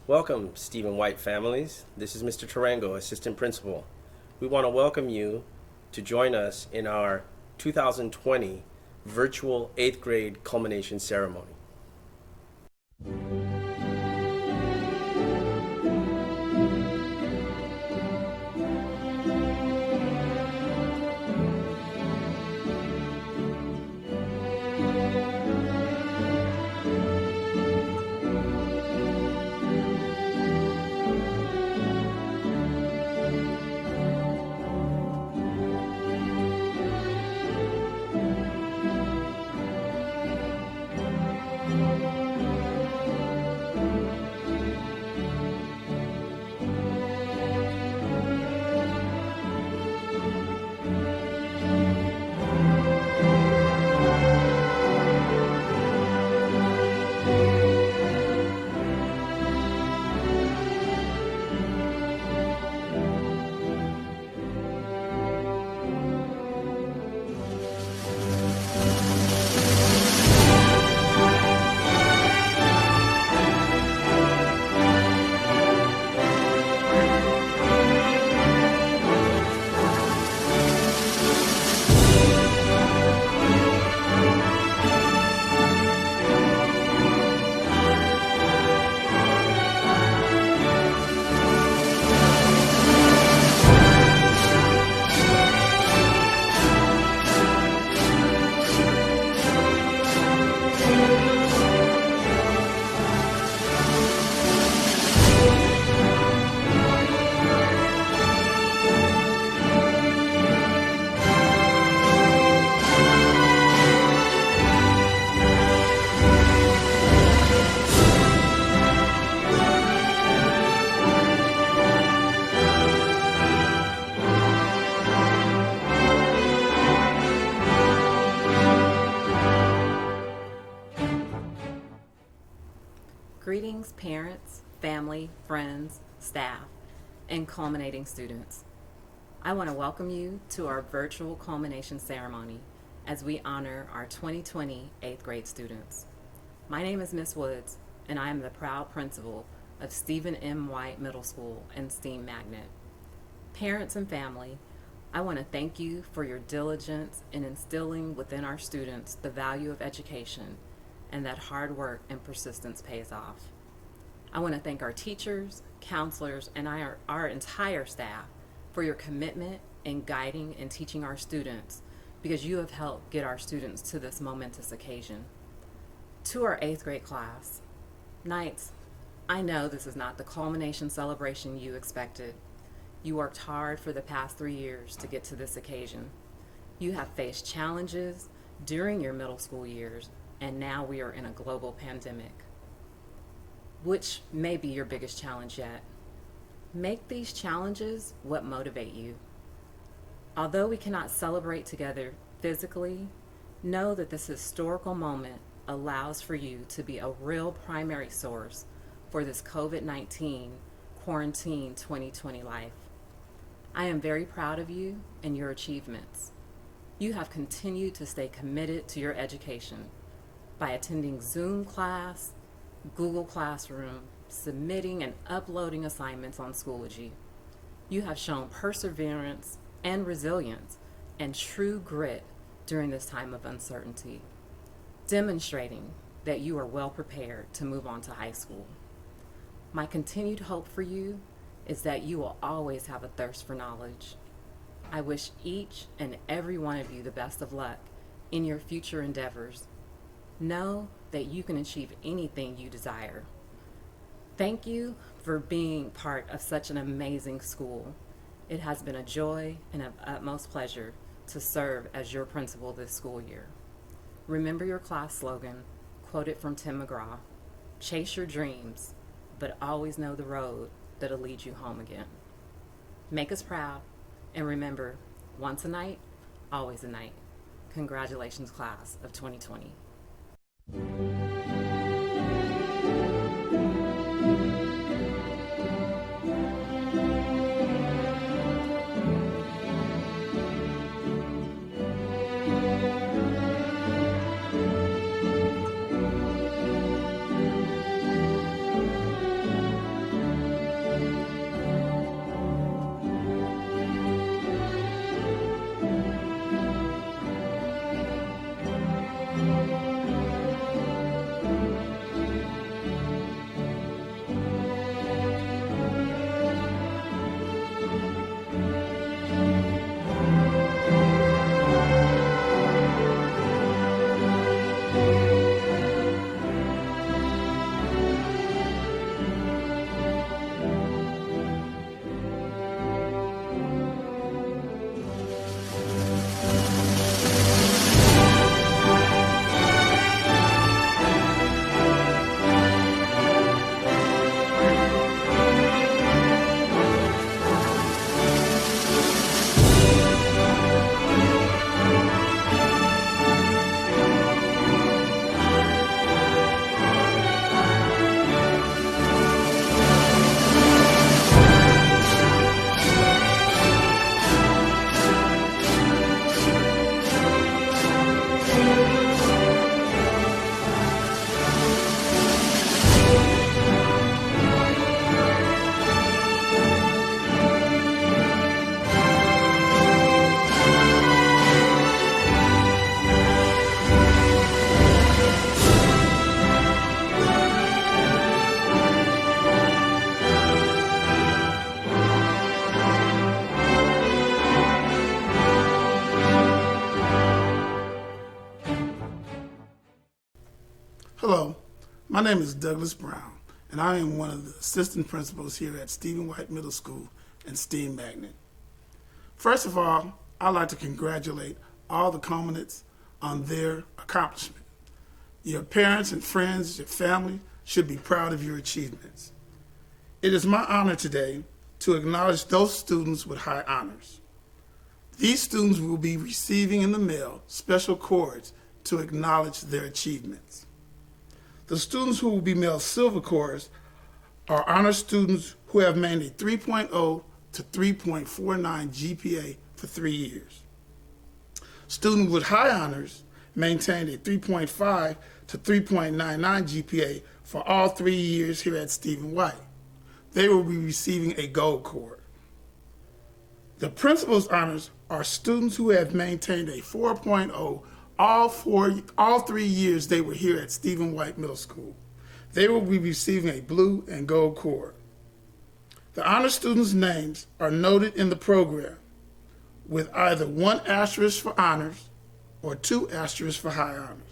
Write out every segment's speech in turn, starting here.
Welcome, Stephen White families. This is Mr. Tarango, Assistant Principal. We want to welcome you to join us in our 2020 virtual 8th grade culmination ceremony. Greetings, parents, family, friends, staff, and culminating students. I want to welcome you to our virtual culmination ceremony as we honor our 2020 8th grade students. My name is Miss Woods, and I am the proud principal of Stephen M. White Middle School and STEAM Magnet. Parents and family, I want to thank you for your diligence in instilling within our students the value of education and that hard work and persistence pays off. I want to thank our teachers, counselors, and our entire staff for your commitment in guiding and teaching our students, because you have helped get our students to this momentous occasion. To our 8th grade class, Knights, I know this is not the culmination celebration you expected. You worked hard for the past 3 years to get to this occasion. You have faced challenges during your middle school years, and now we are in a global pandemic, which may be your biggest challenge yet. Make these challenges what motivate you. Although we cannot celebrate together physically, know that this historical moment allows for you to be a real primary source for this COVID-19 quarantine 2020 life. I am very proud of you and your achievements. You have continued to stay committed to your education by attending Zoom class, Google Classroom, submitting and uploading assignments on Schoology. You have shown perseverance and resilience and true grit during this time of uncertainty, demonstrating that you are well prepared to move on to high school. My continued hope for you is that you will always have a thirst for knowledge. I wish each and every one of you the best of luck in your future endeavors. Know that you can achieve anything you desire. Thank you for being part of such an amazing school. It has been a joy and of utmost pleasure to serve as your principal this school year. Remember your class slogan, quoted from Tim McGraw: chase your dreams, but always know the road that'll lead you home again. Make us proud, and remember, once a night, always a night. Congratulations, class of 2020. My name is Douglas Brown, and I am one of the assistant principals here at Stephen White Middle School and STEAM Magnet. First of all, I'd like to congratulate all the culminates on their accomplishment. Your parents and friends, your family should be proud of your achievements. It is my honor today to acknowledge those students with high honors. These students will be receiving in the mail special cords to acknowledge their achievements. The students who will be mailed silver cords are honor students who have maintained a 3.0 to 3.49 GPA for 3 years. Students with high honors maintained a 3.5 to 3.99 GPA for all 3 years here at Stephen White. They will be receiving a gold cord. The principal's honors are students who have maintained a 4.0 all 3 years they were here at Stephen White Middle School. They will be receiving a blue and gold cord. The honor students' names are noted in the program with either 1 asterisk for honors or 2 asterisks for high honors.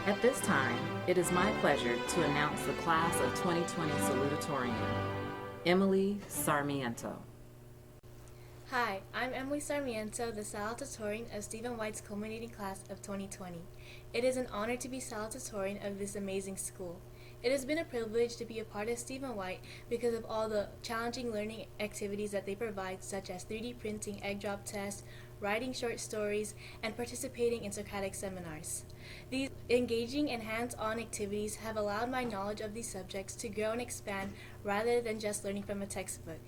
At this time, it is my pleasure to announce the class of 2020 salutatorian, Emily Sarmiento. Hi, I'm Emily Sarmiento, the salutatorian of Stephen White's culminating class of 2020. It is an honor to be salutatorian of this amazing school. It has been a privilege to be a part of Stephen White because of all the challenging learning activities that they provide, such as 3D printing, egg drop tests, writing short stories, and participating in Socratic seminars. These engaging and hands-on activities have allowed my knowledge of these subjects to grow and expand rather than just learning from a textbook.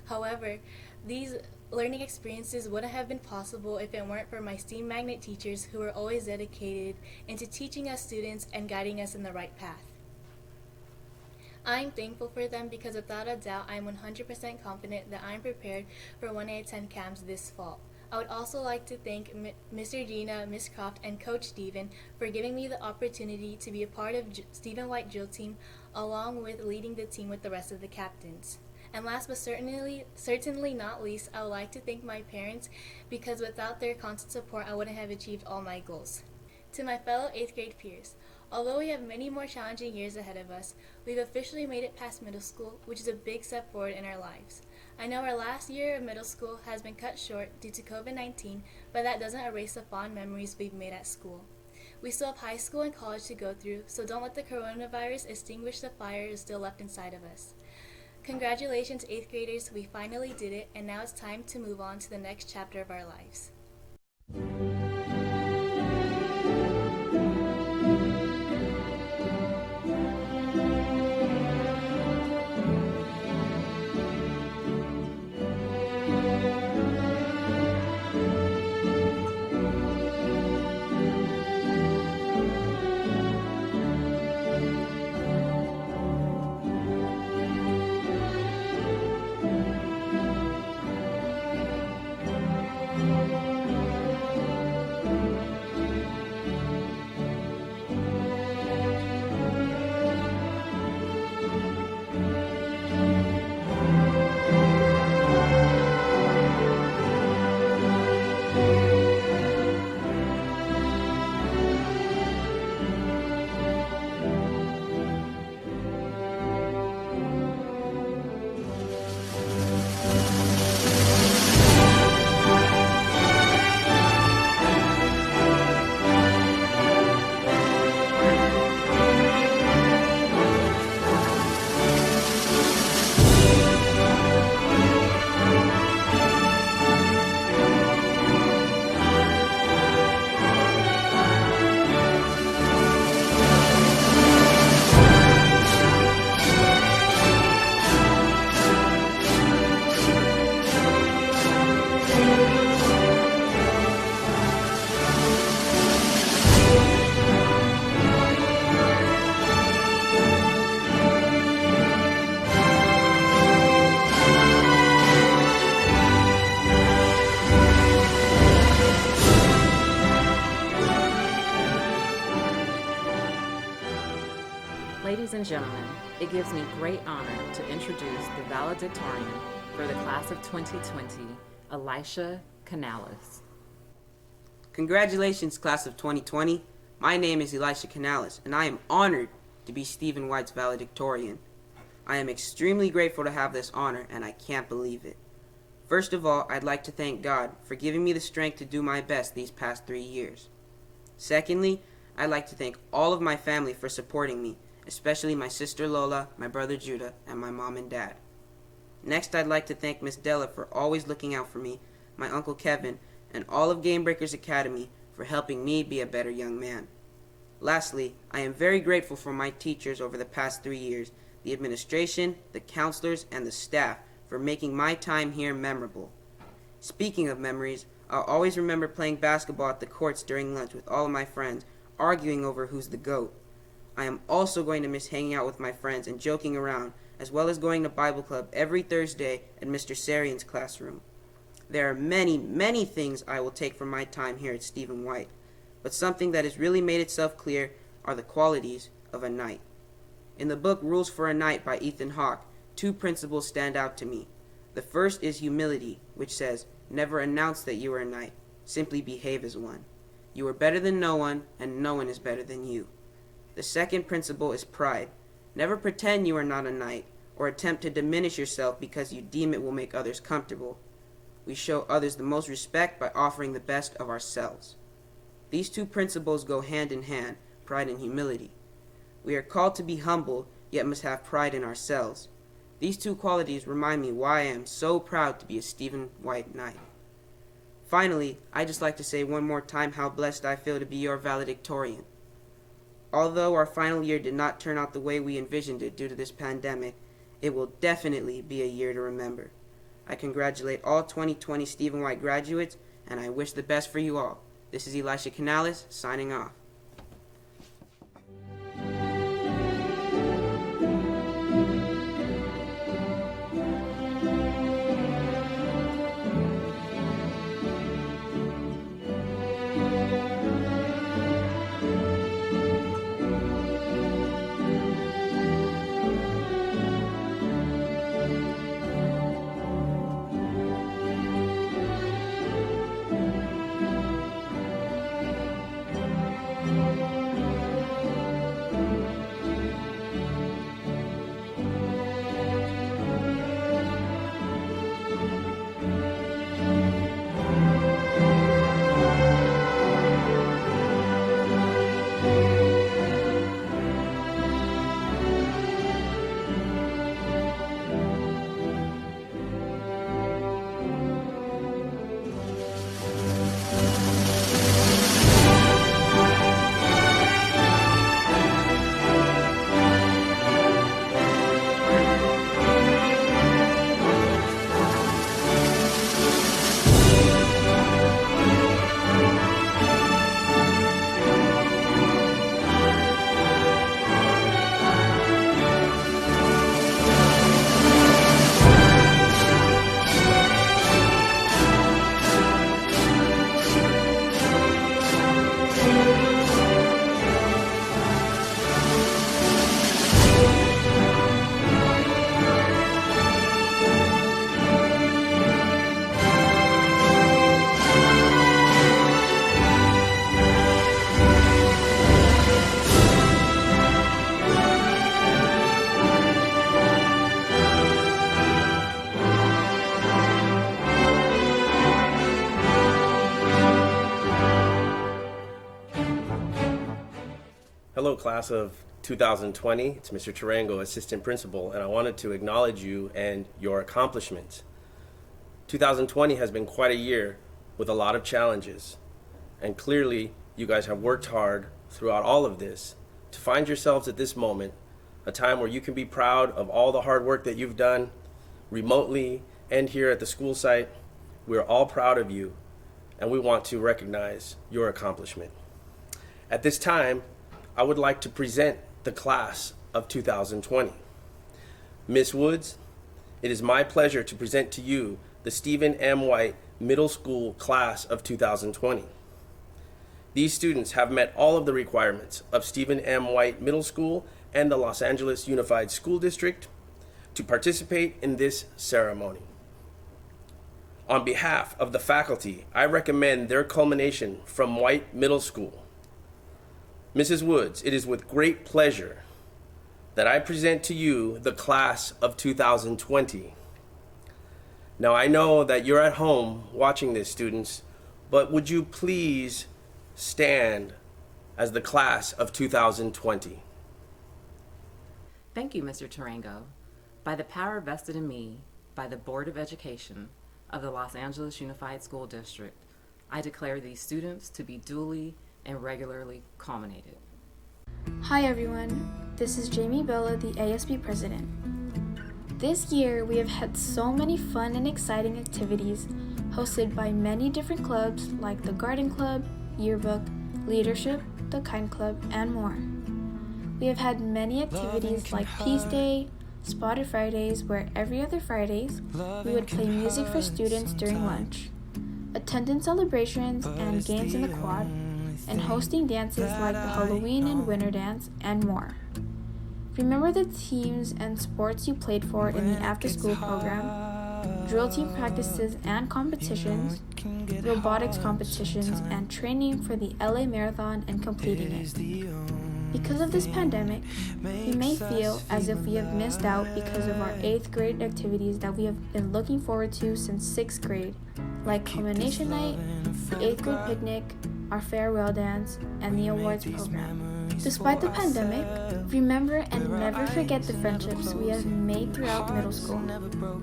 However, these learning experiences wouldn't have been possible if it weren't for my STEAM Magnet teachers who were always dedicated into teaching us students and guiding us in the right path. I'm thankful for them because without a doubt I am 100% confident that I am prepared for when I attend camps this fall. I would also like to thank Mr. Gina, Ms. Croft, and Coach Stephen for giving me the opportunity to be a part of Stephen White drill team along with leading the team with the rest of the captains. And last but certainly not least, I would like to thank my parents because without their constant support I wouldn't have achieved all my goals. To my fellow 8th grade peers, although we have many more challenging years ahead of us, we've officially made it past middle school, which is a big step forward in our lives. I know our last year of middle school has been cut short due to COVID-19, but that doesn't erase the fond memories we've made at school. We still have high school and college to go through, so don't let the coronavirus extinguish the fire still left inside of us. Congratulations 8th graders, we finally did it, and now it's time to move on to the next chapter of our lives. Ladies and gentlemen, it gives me great honor to introduce the valedictorian for the class of 2020, Elisha Canales. Congratulations, class of 2020. My name is Elisha Canales, and I am honored to be Stephen White's valedictorian. I am extremely grateful to have this honor, and I can't believe it. First of all, I'd like to thank God for giving me the strength to do my best these past 3 years. Secondly, I'd like to thank all of my family for supporting me, especially my sister Lola, my brother Judah, and my mom and dad. Next, I'd like to thank Miss Della for always looking out for me, my Uncle Kevin, and all of Game Breakers Academy for helping me be a better young man. Lastly, I am very grateful for my teachers over the past 3 years, the administration, the counselors, and the staff for making my time here memorable. Speaking of memories, I'll always remember playing basketball at the courts during lunch with all of my friends, arguing over who's the GOAT. I am also going to miss hanging out with my friends and joking around, as well as going to Bible club every Thursday at Mr. Sarian's classroom. There are many, many things I will take from my time here at Stephen White, but something that has really made itself clear are the qualities of a knight. In the book Rules for a Knight by Ethan Hawke, 2 principles stand out to me. The first is humility, which says, never announce that you are a knight, simply behave as one. You are better than no one, and no one is better than you. The second principle is pride. Never pretend you are not a knight, or attempt to diminish yourself because you deem it will make others comfortable. We show others the most respect by offering the best of ourselves. These 2 principles go hand in hand, pride and humility. We are called to be humble, yet must have pride in ourselves. These 2 qualities remind me why I am so proud to be a Stephen White Knight. Finally, I'd just like to say one more time how blessed I feel to be your valedictorian. Although our final year did not turn out the way we envisioned it due to this pandemic, it will definitely be a year to remember. I congratulate all 2020 Stephen White graduates, and I wish the best for you all. This is Elisha Canales, signing off. Hello, class of 2020. It's Mr. Tarango, assistant principal, and I wanted to acknowledge you and your accomplishments. 2020 has been quite a year with a lot of challenges, and clearly you guys have worked hard throughout all of this to find yourselves at this moment, a time where you can be proud of all the hard work that you've done remotely and here at the school site. We're all proud of you, and we want to recognize your accomplishment. At this time, I would like to present the class of 2020. Miss Woods, it is my pleasure to present to you the Stephen M. White Middle School class of 2020. These students have met all of the requirements of Stephen M. White Middle School and the Los Angeles Unified School District to participate in this ceremony. On behalf of the faculty, I recommend their culmination from White Middle School. Mrs. Woods, it is with great pleasure that I present to you the class of 2020. Now, I know that you're at home watching this, students, but would you please stand as the class of 2020? Thank you, Mr. Tarango. By the power vested in me by the Board of Education of the Los Angeles Unified School District, I declare these students to be duly and regularly culminated. Hi everyone, this is Jamie Bella, the ASB president. This year we have had so many fun and exciting activities hosted by many different clubs like the Garden Club, Yearbook, Leadership, the Kind Club, and more. We have had many activities like Peace Day, Spotted Fridays, where every other Fridays we would play music for students during lunch, attendance celebrations and games in the quad, and hosting dances like the Halloween and Winter Dance, and more. Remember the teams and sports you played for in the after-school program, drill team practices and competitions, robotics competitions, and training for the LA Marathon and completing it. Because of this pandemic, we may feel as if we have missed out because of our 8th grade activities that we have been looking forward to since 6th grade, like Culmination Night, the 8th grade picnic, our farewell dance, and the awards program. Despite the pandemic, remember and never forget the friendships we have made throughout middle school,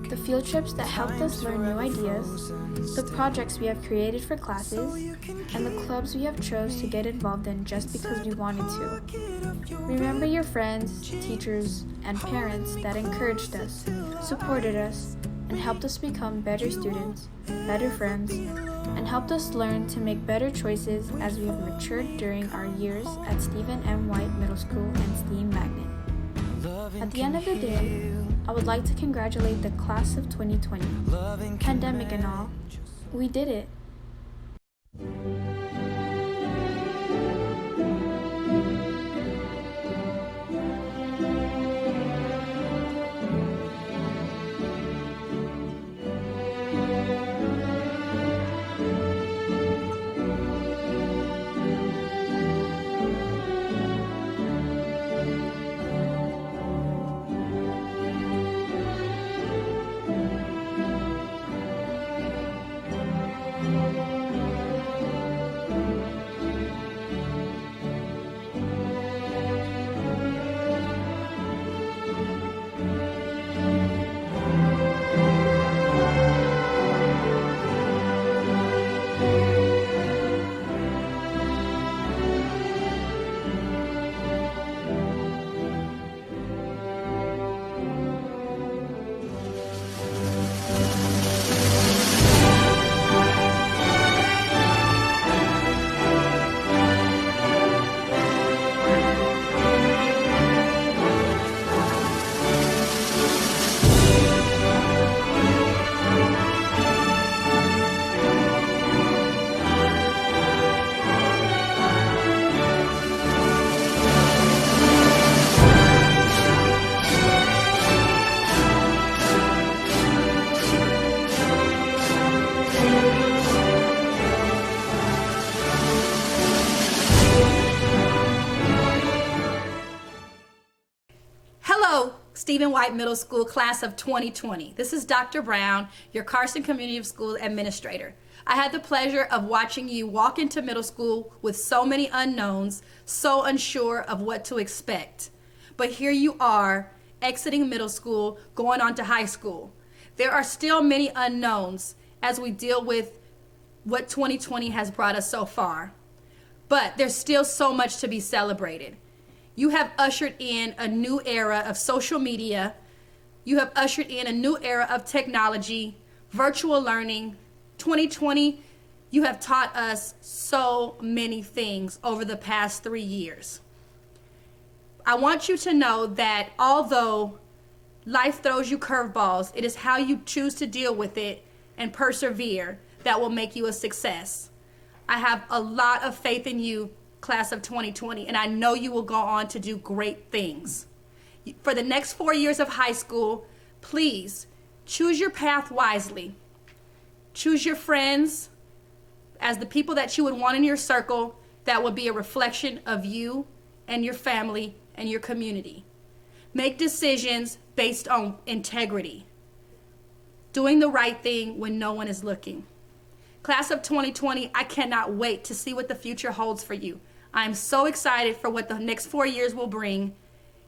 the field trips that helped us learn new ideas, the projects we have created for classes, and the clubs we have chose to get involved in just because we wanted to. Remember your friends, teachers, and parents that encouraged us, supported us, and helped us become better students, better friends, and helped us learn to make better choices as we have matured during our years at Stephen M. White Middle School and STEAM Magnet. At the end of the day, I would like to congratulate the class of 2020. Pandemic and all, we did it. Stephen White Middle School class of 2020. This is Dr. Brown, your Carson Community School Administrator. I had the pleasure of watching you walk into middle school with so many unknowns, so unsure of what to expect. But here you are, exiting middle school, going on to high school. There are still many unknowns as we deal with what 2020 has brought us so far. But there's still so much to be celebrated. You have ushered in a new era of social media. You have ushered in a new era of technology, virtual learning. 2020, you have taught us so many things over the past 3 years. I want you to know that although life throws you curveballs, it is how you choose to deal with it and persevere that will make you a success. I have a lot of faith in you class of 2020, and I know you will go on to do great things. For the next 4 years of high school, please choose your path wisely. Choose your friends as the people that you would want in your circle that will be a reflection of you and your family and your community. Make decisions based on integrity, doing the right thing when no one is looking. Class of 2020, I cannot wait to see what the future holds for you. I'm so excited for what the next 4 years will bring,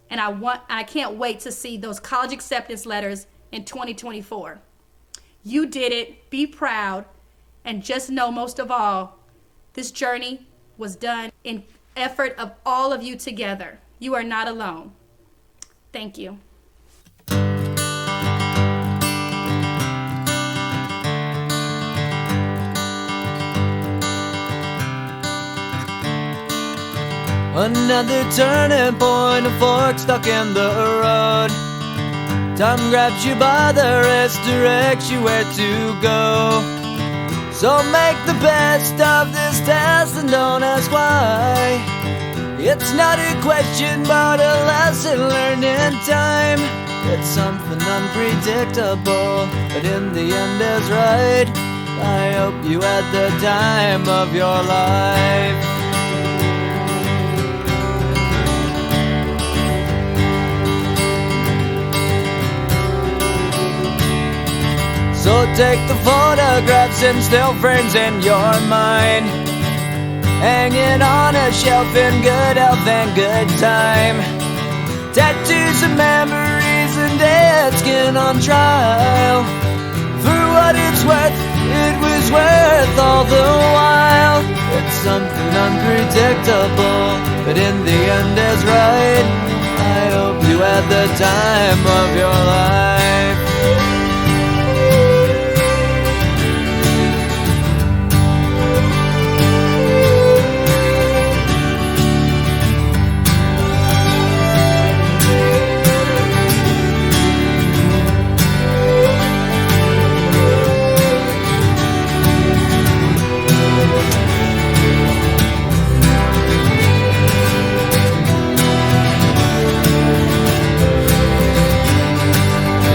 and I can't wait to see those college acceptance letters in 2024. You did it. Be proud, and just know, most of all, this journey was done in effort of all of you together. You are not alone. Thank you. Another turning point, a fork stuck in the road. Time grabs you by the wrist, directs you where to go. So make the best of this test and don't ask why. It's not a question but a lesson learned in time. It's something unpredictable, but in the end is right. I hope you had the time of your life. So take the photographs and still frames in your mind, hanging on a shelf in good health and good time. Tattoos of memories and dead skin on trial. For what it's worth, it was worth all the while. It's something unpredictable, but in the end is right. I hope you had the time of your life.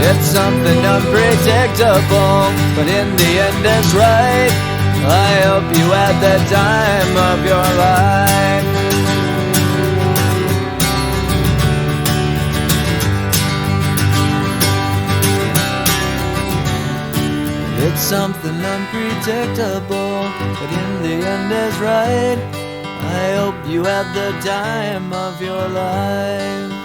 It's something unpredictable, but in the end it's right. I hope you had the time of your life. It's something unpredictable, but in the end is right. I hope you had the time of your life.